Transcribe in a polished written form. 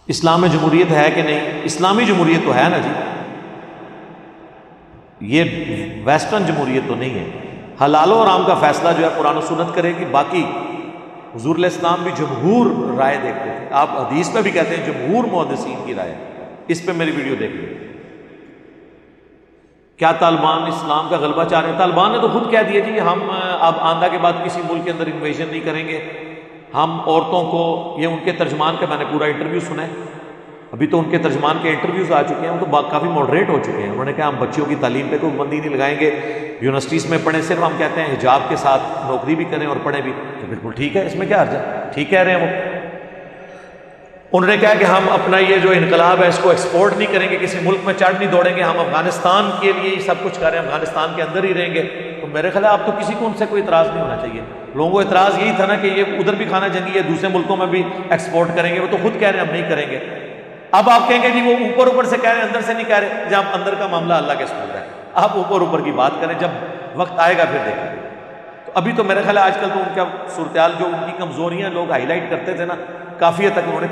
اسلام میں جمہوریت ہے کہ نہیں؟ اسلامی جمہوریت تو ہے نا جی، یہ ویسٹرن جمہوریت تو نہیں ہے۔ حلال و حرام کا فیصلہ جو ہے قرآن و سنت کرے گی، باقی حضور علیہ السلام بھی جمہور رائے دیکھتے تھے، آپ حدیث میں بھی کہتے ہیں جمہور محدثین کی رائے، اس پہ میری ویڈیو دیکھ لیں۔ کیا طالبان اسلام کا غلبہ چاہ رہے ہیں؟ طالبان نے تو خود کہہ دیا جی ہم اب آئندہ کے بعد کسی ملک کے اندر انویژن نہیں کریں گے، ہم عورتوں کو، یہ ان کے ترجمان کا میں نے پورا انٹرویو سنا ہے، ابھی تو ان کے ترجمان کے انٹرویوز آ چکے ہیں، وہ تو کافی ماڈریٹ ہو چکے ہیں، انہوں نے کہا ہم بچیوں کی تعلیم پہ کوئی پابندی نہیں لگائیں گے، یونیورسٹیز میں پڑھیں، صرف ہم کہتے ہیں حجاب کے ساتھ نوکری بھی کریں اور پڑھیں بھی، تو بالکل ٹھیک ہے، اس میں کیا حرج ہے، ٹھیک کہہ رہے ہیں وہ۔ انہوں نے کہا کہ ہم اپنا یہ جو انقلاب ہے اس کو ایکسپورٹ نہیں کریں گے، کسی ملک میں چڑھ نہیں دوڑیں گے، ہم افغانستان کے لیے ہی سب کچھ کر رہے ہیں، افغانستان کے اندر ہی رہیں گے۔ تو میرے خیال ہے اب تو کسی کو ان سے کوئی اعتراض نہیں ہونا چاہیے، لوگوں کو اعتراض یہی تھا نا کہ یہ ادھر بھی کھانا جنگی ہے، دوسرے ملکوں میں بھی ایکسپورٹ کریں گے، وہ تو خود کہہ رہے ہیں ہم نہیں کریں گے۔ اب آپ کہیں گے جی وہ اوپر سے کہہ رہے ہیں اندر سے نہیں کہہ رہے، جب اندر کا معاملہ اللہ کے سپرد ہے، آپ اوپر کی بات کریں، جب وقت آئے گا پھر دیکھیں گے۔ تو ابھی تو میرے خیال ہے آج کل تو ان کا صورتحال جو ان کی کمزوریاں لوگ ہائی لائٹ کرتے تھے نا، کافی حد تک انہوں نے